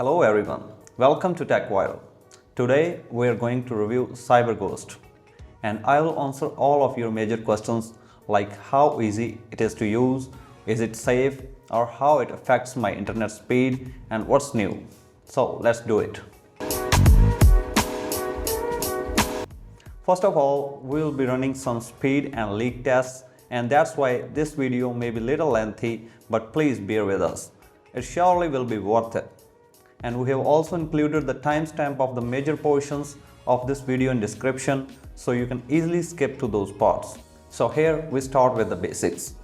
Hello everyone, welcome to TechViral. Today we are going to review CyberGhost and I will answer all of your major questions like how easy it is to use, is it safe, or how it affects my internet speed and what's new. So let's do it. First of all, we will be running some speed and leak tests, and that's why this video may be a little lengthy, but please bear with us. It surely will be worth it. And we have also included the timestamp of the major portions of this video in description, so you can easily skip to those parts. So here we start with the basics.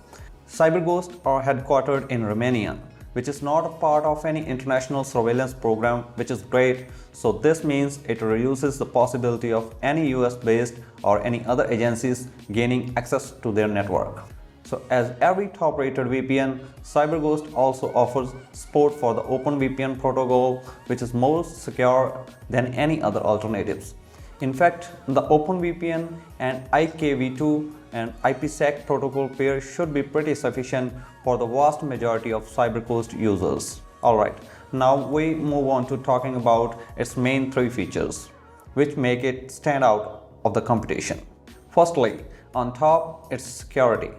CyberGhost are headquartered in Romania, which is not a part of any international surveillance program, which is great. So this means it reduces the possibility of any US-based or any other agencies gaining access to their network. So as every top-rated VPN, CyberGhost also offers support for the OpenVPN protocol, which is more secure than any other alternatives. In fact, the OpenVPN and IKV2 and IPsec protocol pair should be pretty sufficient for the vast majority of CyberGhost users. Alright, now we move on to talking about its main three features, which make it stand out of the competition. Firstly, on top, its security.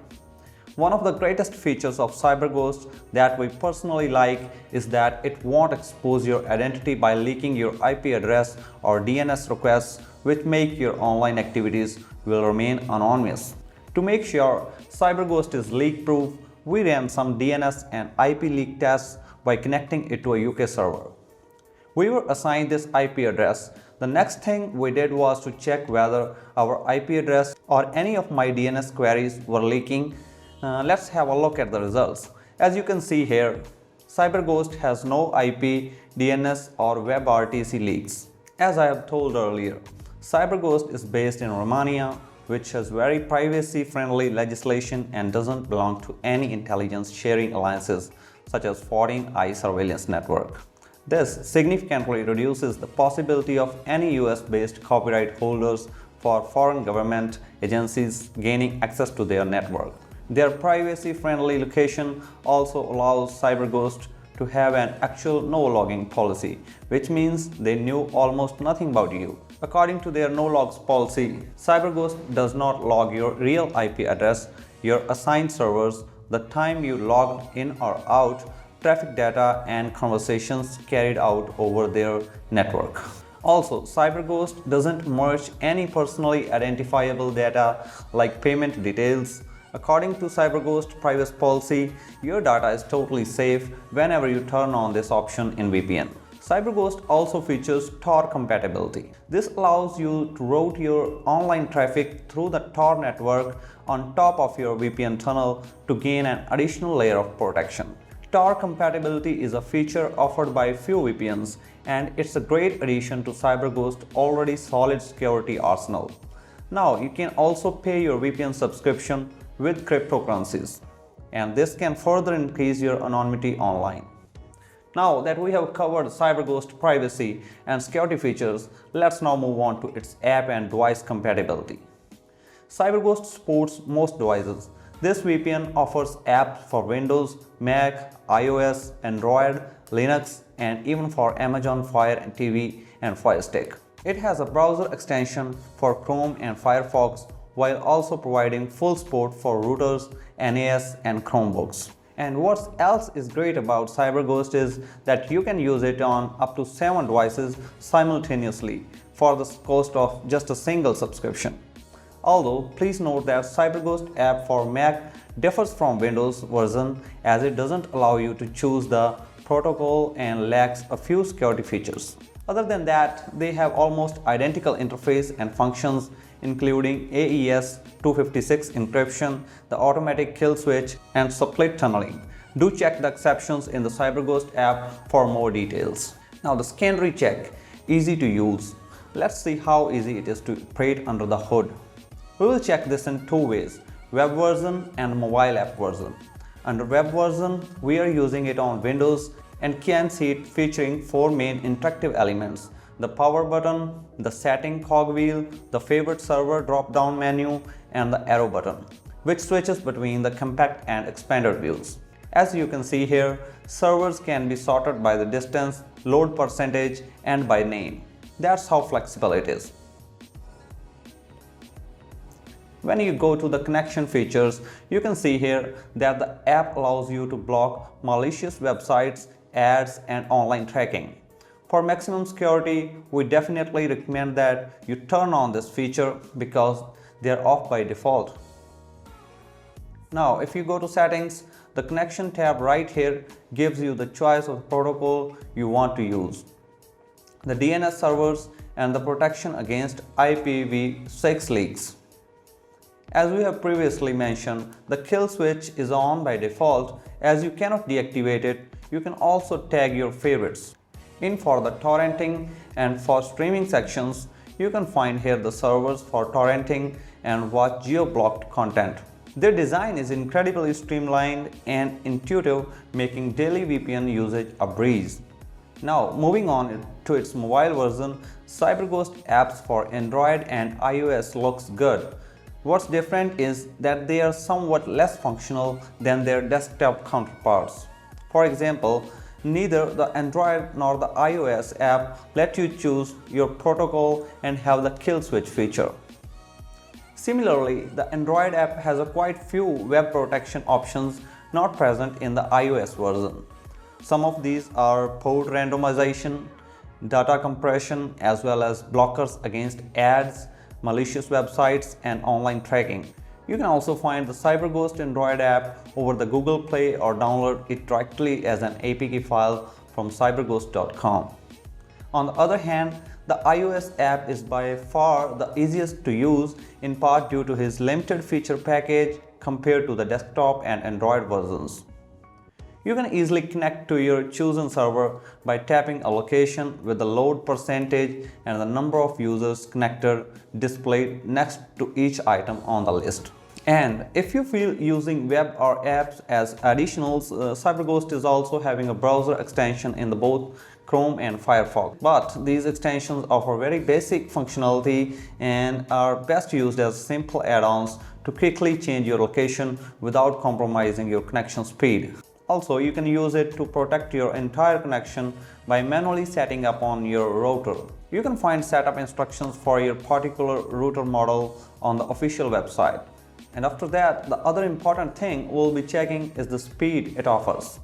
One of the greatest features of CyberGhost that we personally like is that it won't expose your identity by leaking your IP address or DNS requests, which make your online activities will remain anonymous. To make sure CyberGhost is leak-proof, we ran some DNS and IP leak tests by connecting it to a UK server. We were assigned this IP address. The next thing we did was to check whether our IP address or any of my DNS queries were leaking. Let's have a look at the results. As you can see here, CyberGhost has no IP, DNS or WebRTC leaks. As I have told earlier, CyberGhost is based in Romania, which has very privacy-friendly legislation and doesn't belong to any intelligence sharing alliances such as foreign eye surveillance network. This significantly reduces the possibility of any US-based copyright holders for foreign government agencies gaining access to their network. Their privacy-friendly location also allows CyberGhost to have an actual no-logging policy, which means they knew almost nothing about you. According to their no-logs policy, CyberGhost does not log your real IP address, your assigned servers, the time you logged in or out, traffic data, and conversations carried out over their network. Also, CyberGhost doesn't merge any personally identifiable data like payment details. According to CyberGhost privacy policy, your data is totally safe whenever you turn on this option in VPN. CyberGhost also features Tor compatibility. This allows you to route your online traffic through the Tor network on top of your VPN tunnel to gain an additional layer of protection. Tor compatibility is a feature offered by few VPNs, and it's a great addition to CyberGhost's already solid security arsenal. Now you can also pay your VPN subscription with cryptocurrencies, and this can further increase your anonymity online. Now that we have covered CyberGhost privacy and security features, let's now move on to its app and device compatibility. CyberGhost supports most devices. This VPN offers apps for Windows, Mac, iOS, Android, Linux, and even for Amazon Fire TV and Fire Stick. It has a browser extension for Chrome and Firefox, while also providing full support for routers, NAS, and Chromebooks. And what else is great about CyberGhost is that you can use it on up to 7 devices simultaneously for the cost of just a single subscription. Although, please note that CyberGhost app for Mac differs from Windows version as it doesn't allow you to choose the protocol and lacks a few security features. Other than that, they have almost identical interface and functions, including AES 256 encryption, the automatic kill switch, and split tunneling. Do check the exceptions in the CyberGhost app for more details. Now the secondary check, easy to use. Let's see how easy it is to operate under the hood. We will check this in two ways, web version and mobile app version. Under web version, we are using it on Windows and can see it featuring 4 main interactive elements: the power button, the setting cogwheel, the favorite server drop-down menu, and the arrow button, which switches between the compact and expanded views. As you can see here, servers can be sorted by the distance, load percentage, and by name. That's how flexible it is. When you go to the connection features, you can see here that the app allows you to block malicious websites, ads, and online tracking. For maximum security, we definitely recommend that you turn on this feature because they are off by default. Now, if you go to settings, the connection tab right here gives you the choice of the protocol you want to use, the DNS servers, and the protection against IPv6 leaks. As we have previously mentioned, the kill switch is on by default. As you cannot deactivate it, you can also tag your favorites. For the torrenting and for streaming sections, you can find here the servers for torrenting and watch geo-blocked content. Their design is incredibly streamlined and intuitive, making daily VPN usage a breeze. Now, moving on to its mobile version, CyberGhost apps for Android and iOS looks good. What's different is that they are somewhat less functional than their desktop counterparts. For example, neither the Android nor the iOS app let you choose your protocol and have the kill switch feature. Similarly, the Android app has quite few web protection options not present in the iOS version. Some of these are port randomization, data compression, as well as blockers against ads, malicious websites, and online tracking. You can also find the CyberGhost Android app over the Google Play or download it directly as an APK file from cyberghost.com. On the other hand, the iOS app is by far the easiest to use, in part due to his limited feature package compared to the desktop and Android versions. You can easily connect to your chosen server by tapping a location with the load percentage and the number of users connected displayed next to each item on the list. And if you feel using web or apps as additionals, CyberGhost is also having a browser extension in both Chrome and Firefox. But these extensions offer very basic functionality and are best used as simple add-ons to quickly change your location without compromising your connection speed. Also, you can use it to protect your entire connection by manually setting up on your router. You can find setup instructions for your particular router model on the official website. And after that, the other important thing we'll be checking is the speed it offers.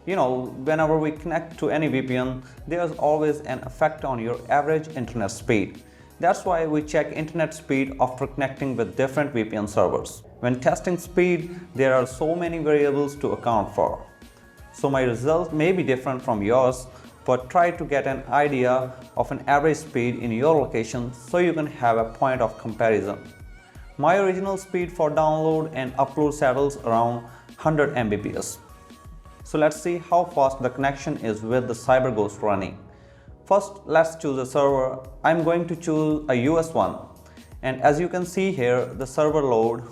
Whenever we connect to any VPN, there's always an effect on your average internet speed. That's why we check internet speed after connecting with different VPN servers. When testing speed, there are so many variables to account for. So my result may be different from yours, but try to get an idea of an average speed in your location so you can have a point of comparison. My original speed for download and upload settles around 100 Mbps. So let's see how fast the connection is with the CyberGhost running. First, let's choose a server. I'm going to choose a US one. And as you can see here, the server load.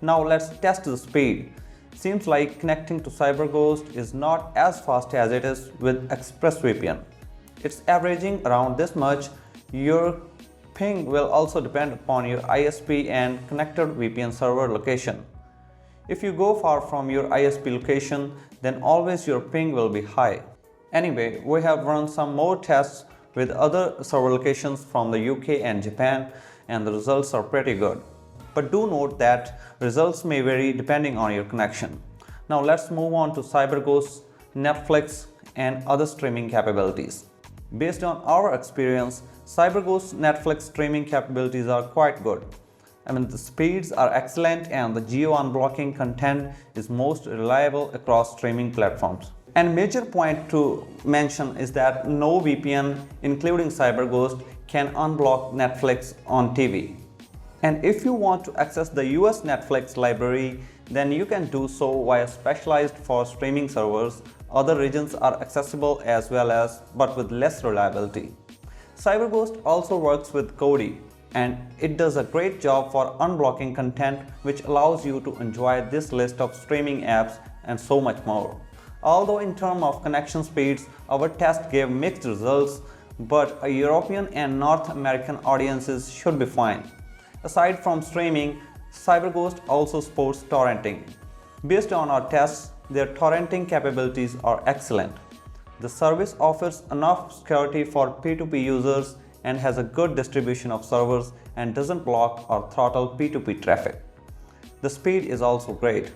Now let's test the speed. Seems like connecting to CyberGhost is not as fast as it is with ExpressVPN. It's averaging around this much. Your ping will also depend upon your ISP and connected VPN server location. If you go far from your ISP location, then always your ping will be high. Anyway, we have run some more tests with other server locations from the UK and Japan, and the results are pretty good. But do note that results may vary depending on your connection. Now let's move on to CyberGhost, Netflix, and other streaming capabilities. Based on our experience, CyberGhost Netflix streaming capabilities are quite good. The speeds are excellent and the geo-unblocking content is most reliable across streaming platforms. And major point to mention is that no VPN, including CyberGhost, can unblock Netflix on TV. And if you want to access the US Netflix library, then you can do so via specialized for streaming servers. Other regions are accessible as well, but with less reliability. CyberGhost also works with Kodi, and it does a great job for unblocking content, which allows you to enjoy this list of streaming apps and so much more. Although in terms of connection speeds, our test gave mixed results, but European and North American audiences should be fine. Aside from streaming, CyberGhost also supports torrenting. Based on our tests, Their torrenting capabilities are excellent. The service offers enough security for P2P users and has a good distribution of servers and doesn't block or throttle P2P traffic. The speed is also great.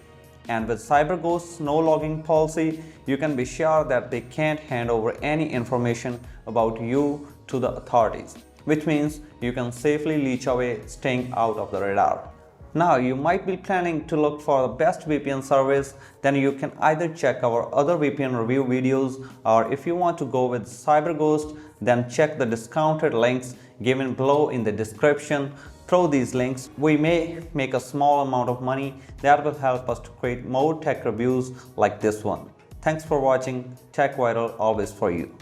And with CyberGhost's no logging policy, you can be sure that they can't hand over any information about you to the authorities, which means you can safely leech away, staying out of the radar. Now, you might be planning to look for the best VPN service, then you can either check our other VPN review videos, or if you want to go with CyberGhost, then check the discounted links given below in the description. Through these links, we may make a small amount of money that will help us to create more tech reviews like this one. Thanks for watching. Tech Viral, always for you.